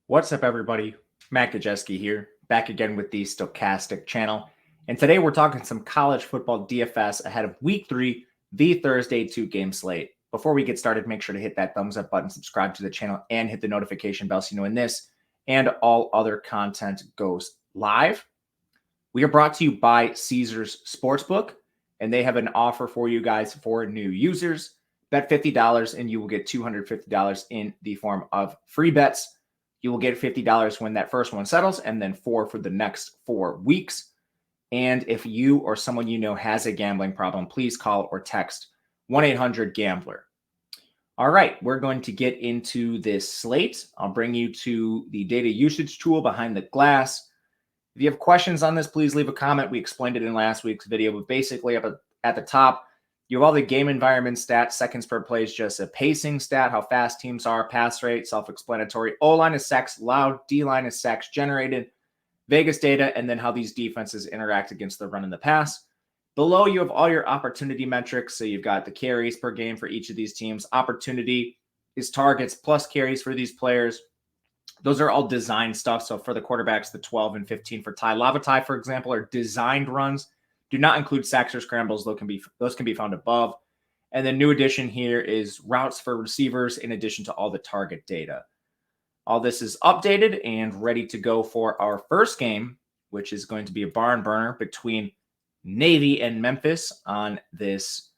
What's up, everybody? Matt Gajewski here, back again with the Stochastic channel. And today we're talking some college football DFS ahead of week 3, the Thursday 2-game slate. Before we get started, make sure to hit that thumbs up button, subscribe to the channel, and hit the notification bell so you know when this and all other content goes live. We are brought to you by Caesars Sportsbook, and they have an offer for you guys for new users. Bet $50 and you will get $250 in the form of free bets. You will get $50 when that first one settles, and then $4 for the next 4 weeks. And if you or someone you know has a gambling problem, please call or text 1-800-GAMBLER. All right, we're going to get into this slate. I'll bring you to the data usage tool behind the glass. If you have questions on this, please leave a comment. We explained it in last week's video, but basically up at the top, you have all the game environment stats. Seconds per play is just a pacing stat, how fast teams are, pass rate, self-explanatory. O-line is sacks allowed, D-line is sacks generated, Vegas data, and then how these defenses interact against the run and the pass. Below, you have all your opportunity metrics. So you've got the carries per game for each of these teams. Opportunity is targets plus carries for these players. Those are all design stuff. So for the quarterbacks, the 12 and 15 for Ty Lavatai, for example, are designed runs. Do not include sacks or scrambles. Those can be found above. And the new addition here is routes for receivers in addition to all the target data. All this is updated and ready to go for our first game, which is going to be a barn burner between Navy and Memphis on this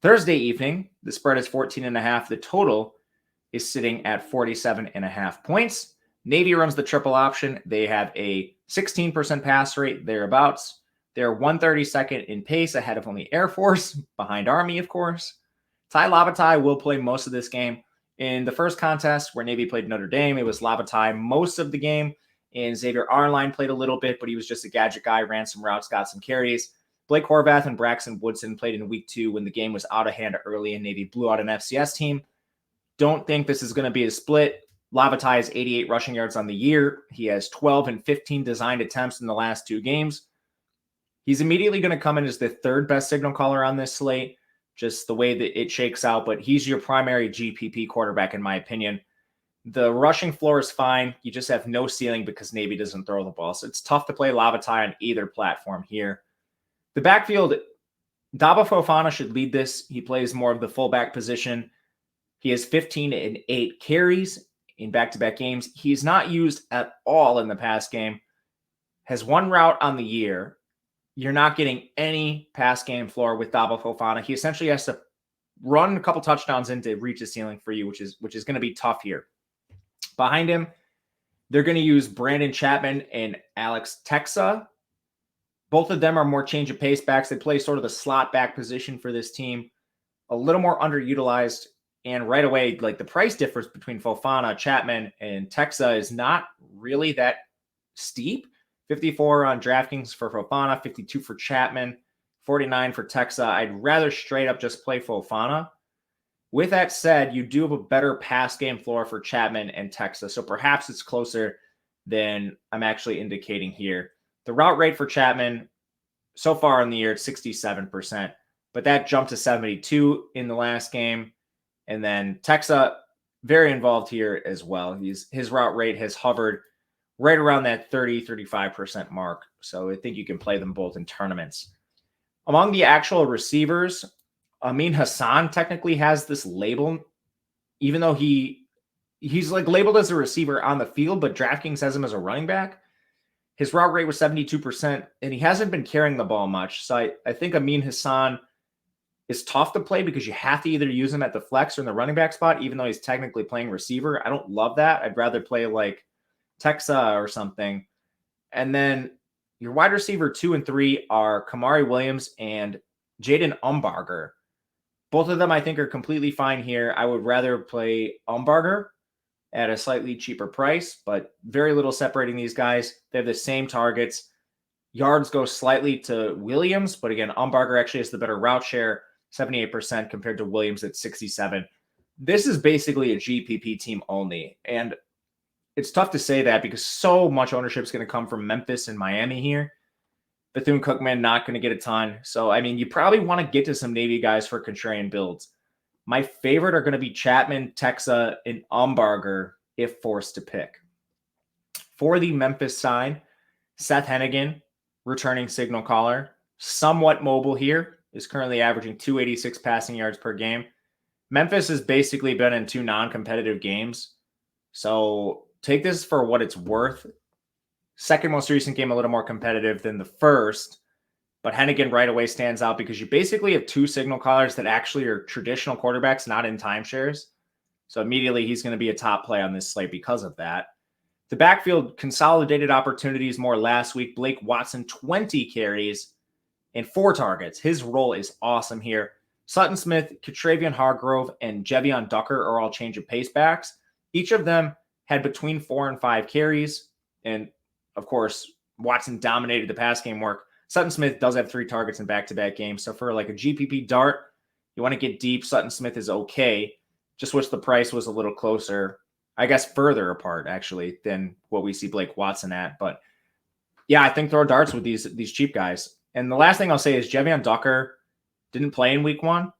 Thursday evening. The spread is 14.5. The total is sitting at 47.5 points. Navy runs the triple option. They have a 16% pass rate thereabouts. They're 132nd in pace, ahead of only Air Force, behind Army, of course. Ty Lavatai will play most of this game. In the first contest where Navy played Notre Dame, it was Lavatai most of the game, and Xavier Arline played a little bit, but he was just a gadget guy, ran some routes, got some carries. Blake Horvath and Braxton Woodson played in week 2 when the game was out of hand early and Navy blew out an FCS team. Don't think this is going to be a split. Lavatai has 88 rushing yards on the year. He has 12 and 15 designed attempts in the last 2 games. He's immediately going to come in as the 3rd best signal caller on this slate, just the way that it shakes out. But he's your primary GPP quarterback, in my opinion. The rushing floor is fine. You just have no ceiling because Navy doesn't throw the ball. So it's tough to play Lavatai on either platform here. The backfield, Daba Fofana should lead this. He plays more of the fullback position. He has 15 and 8 carries in back-to-back games. He's not used at all in the past game. Has 1 route on the year. You're not getting any pass game floor with Daba Fofana. He essentially has to run a couple touchdowns in to reach the ceiling for you, which is going to be tough here. Behind him, they're going to use Brandon Chapman and Alex Texa. Both of them are more change of pace backs. They play sort of the slot back position for this team. A little more underutilized. And right away, like the price difference between Fofana, Chapman, and Texa is not really that steep. 54 on DraftKings for Fofana, 52 for Chapman, 49 for Texa. I'd rather straight up just play Fofana. With that said, you do have a better pass game floor for Chapman and Texa, so perhaps it's closer than I'm actually indicating here. The route rate for Chapman so far in the year, it's 67%, but that jumped to 72 in the last game. And then Texa, very involved here as well. His route rate has hovered right around that 30-35% mark. So I think you can play them both in tournaments. Among the actual receivers, Amin Hassan technically has this label, even though he's like labeled as a receiver on the field, but DraftKings has him as a running back. His route rate was 72%, and he hasn't been carrying the ball much. So I think Amin Hassan is tough to play because you have to either use him at the flex or in the running back spot, even though he's technically playing receiver. I don't love that. I'd rather play like Texa or something. And then your wide receiver 2 and 3 are Kamari Williams and Jaden Umbarger. Both of them I think are completely fine here. I would rather play Umbarger at a slightly cheaper price, but very little separating these guys. They have the same targets. Yards go slightly to Williams, but again, Umbarger actually has the better route share, 78% compared to Williams at 67%. This is basically a GPP team only. And it's tough to say that because so much ownership is going to come from Memphis and Miami here. BethuneCookman not going to get a ton. So, I mean, you probably want to get to some Navy guys for contrarian builds. My favorite are going to be Chapman, Texa, and Umbarger if forced to pick. For the Memphis side, Seth Hennigan, returning signal caller, somewhat mobile here, is currently averaging 286 passing yards per game. Memphis has basically been in 2 non-competitive games. So take this for what it's worth. Second most recent game, a little more competitive than the first. But Hennigan right away stands out because you basically have 2 signal callers that actually are traditional quarterbacks, not in timeshares. So immediately he's going to be a top play on this slate because of that. The backfield consolidated opportunities more last week. Blake Watson, 20 carries and 4 targets. His role is awesome here. Sutton Smith, Ketravian Hargrove, and Jevion Ducker are all change of pace backs. Each of them had between 4 and 5 carries. And of course, Watson dominated the pass game work. Sutton Smith does have 3 targets in back-to-back games. So for like a GPP dart, you want to get deep. Sutton Smith is okay. Just wish the price was a little closer. I guess further apart, actually, than what we see Blake Watson at. But yeah, I think throw darts with these cheap guys. And the last thing I'll say is Jevion Ducker didn't play in week 1.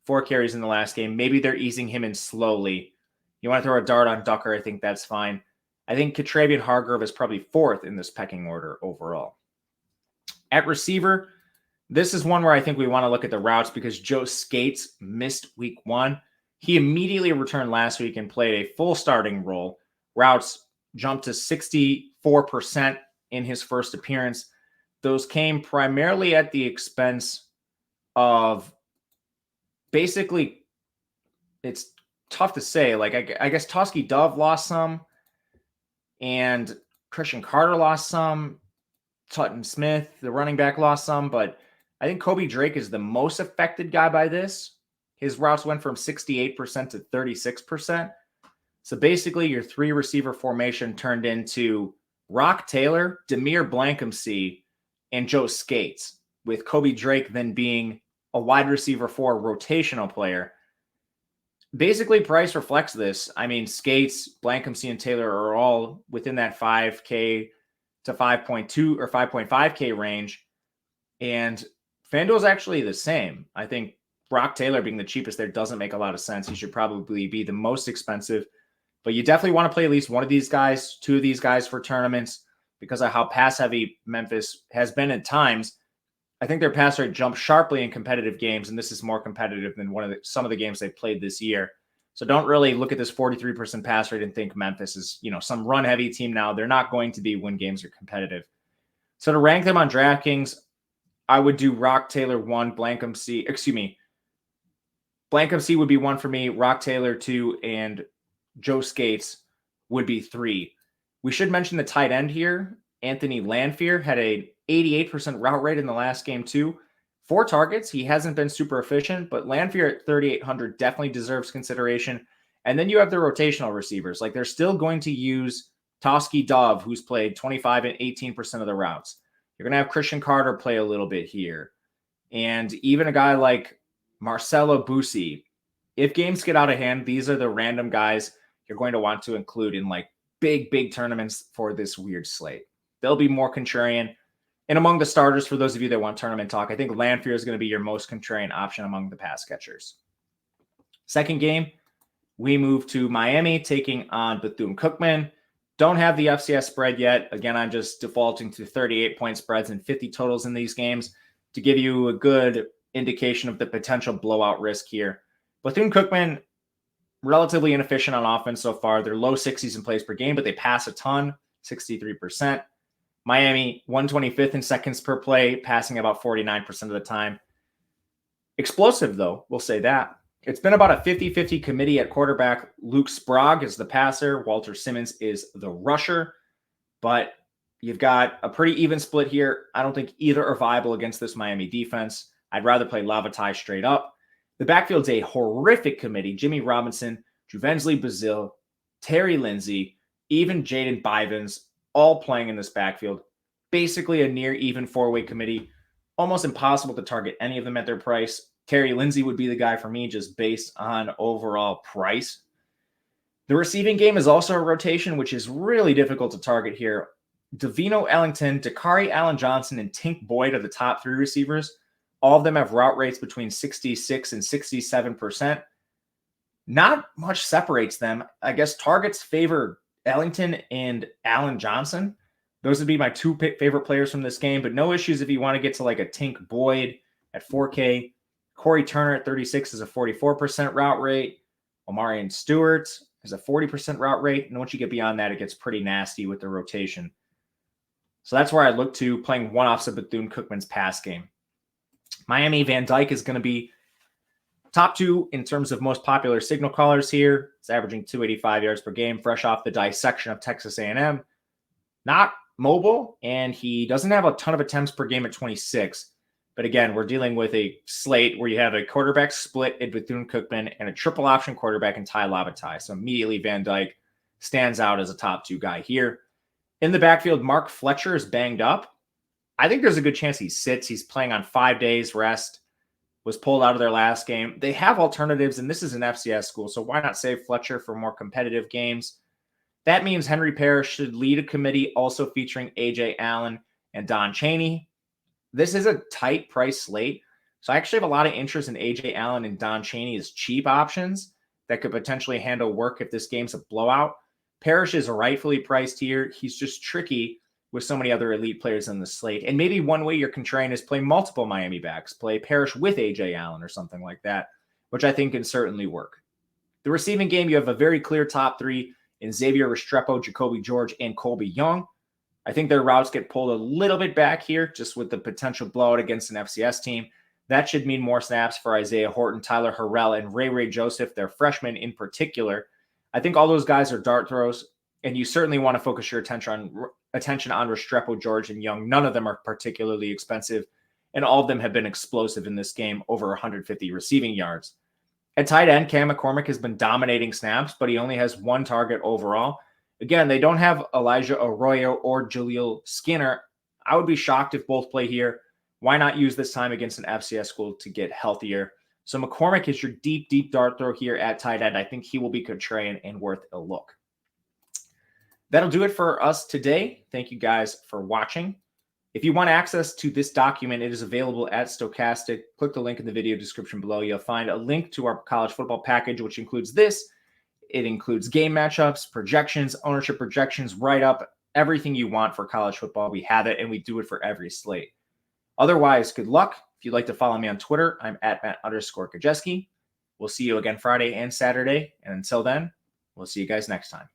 4 carries in the last game. Maybe they're easing him in slowly. You want to throw a dart on Ducker, I think that's fine. I think Ketravian Hargrove is probably 4th in this pecking order overall. At receiver, this is one where I think we want to look at the routes because Joe Skates missed week 1. He immediately returned last week and played a full starting role. Routes jumped to 64% in his first appearance. Those came primarily at the expense of basically, it's tough to say. Like, I guess Toski Dove lost some and Christian Carter lost some. Sutton Smith, the running back, lost some, but I think Kobe Drake is the most affected guy by this. His routes went from 68% to 36%. So basically your 3 receiver formation turned into Rock Taylor, Demir Blankhamsey, and Joe Skates, with Kobe Drake then being a wide receiver 4 rotational player. Basically, price reflects this. I mean, Skates, Blankhamsey, and Taylor are all within that 5K to 5.2 or 5.5K range. And FanDuel is actually the same. I think Brock Taylor being the cheapest there doesn't make a lot of sense. He should probably be the most expensive. But you definitely want to play at least one of these guys, 2 of these guys for tournaments because of how pass-heavy Memphis has been at times. I think their pass rate jumped sharply in competitive games, and this is more competitive than some of the games they've played this year. So don't really look at this 43% pass rate and think Memphis is, some run-heavy team now. They're not going to be when games are competitive. So to rank them on DraftKings, I would do Rock Taylor 1, Blankhamsey would be 1 for me, Rock Taylor 2, and Joe Skates would be 3. We should mention the tight end here. Anthony Lanphier had an 88% route rate in the last game too. 4 targets. He hasn't been super efficient, but Lanphier at 3,800 definitely deserves consideration. And then you have the rotational receivers. Like they're still going to use Toski Dove, who's played 25 and 18% of the routes. You're going to have Christian Carter play a little bit here. And even a guy like Marcelo Busi. If games get out of hand, these are the random guys you're going to want to include in like big tournaments for this weird slate. They'll be more contrarian. And among the starters, for those of you that want tournament talk, I think Lanphier is going to be your most contrarian option among the pass catchers. Second game, we move to Miami taking on BethuneCookman. Don't have the FCS spread yet. Again, I'm just defaulting to 38-point spreads and 50 totals in these games to give you a good indication of the potential blowout risk here. BethuneCookman, relatively inefficient on offense so far. They're low 60s in plays per game, but they pass a ton, 63%. Miami, 125th in seconds per play, passing about 49% of the time. Explosive, though, we'll say that. It's been about a 50-50 committee at quarterback. Luke Sprague is the passer. Walter Simmons is the rusher. But you've got a pretty even split here. I don't think either are viable against this Miami defense. I'd rather play Lavatai straight up. The backfield's a horrific committee. Jimmy Robinson, Juvensly Bazil, Terry Lindsey, even Jaden Bivens, all playing in this backfield. Basically a near even 4-way committee. Almost impossible to target any of them at their price. Terry Lindsey would be the guy for me just based on overall price. The receiving game is also a rotation, which is really difficult to target here. Davino Ellington, Dakari Allen Johnson, and Tink Boyd are the top 3 receivers. All of them have route rates between 66 and 67%. Not much separates them. I guess targets favor Ellington and Allen Johnson. Those would be my two favorite players from this game, but no issues if you want to get to like a Tink Boyd at 4K. Corey Turner at 36 is a 44% route rate. Omarion Stewart is a 40% route rate. And once you get beyond that, it gets pretty nasty with the rotation. So that's where I look to playing one-offs of Bethune-Cookman's pass game. Miami Van Dyke is going to be top two in terms of most popular signal callers here. It's averaging 285 yards per game, fresh off the dissection of Texas A&M. Not mobile, and he doesn't have a ton of attempts per game at 26. But again, we're dealing with a slate where you have a quarterback split in Bethune-Cookman and a triple option quarterback in Ty Labatai. So immediately Van Dyke stands out as a top two guy here. In the backfield, Mark Fletcher is banged up. I think there's a good chance he sits. He's playing on 5 days rest, was pulled out of their last game. They have alternatives, and this is an FCS school, so why not save Fletcher for more competitive games? That means Henry Parrish should lead a committee also featuring A.J. Allen and Don Chaney. This is a tight price slate, so I actually have a lot of interest in A.J. Allen and Don Chaney as cheap options that could potentially handle work if this game's a blowout. Parrish is rightfully priced here. He's just tricky with so many other elite players in the slate. And maybe one way you're contrarian is play multiple Miami backs, play Parrish with A.J. Allen or something like that, which I think can certainly work. The receiving game, you have a very clear top three in Xavier Restrepo, Jacoby George, and Colby Young. I think their routes get pulled a little bit back here just with the potential blowout against an FCS team. That should mean more snaps for Isaiah Horton, Tyler Harrell, and Ray Joseph, their freshmen in particular. I think all those guys are dart throws, and you certainly want to focus your attention on Restrepo, George, and Young. None of them are particularly expensive, and all of them have been explosive in this game, over 150 receiving yards. At tight end, Cam McCormick has been dominating snaps, but he only has one target overall. Again, they don't have Elijah Arroyo or Jaleel Skinner. I would be shocked if both play here. Why not use this time against an FCS school to get healthier? So McCormick is your deep dart throw here at tight end. I think he will be contrarian and worth a look. That'll do it for us today. Thank you guys for watching. If you want access to this document, it is available at Stochastic. Click the link in the video description below. You'll find a link to our college football package, which includes this. It includes game matchups, projections, ownership projections, write-up, everything you want for college football. We have it, and we do it for every slate. Otherwise, good luck. If you'd like to follow me on Twitter, I'm at Matt_Gajewski. We'll see you again Friday and Saturday. And until then, we'll see you guys next time.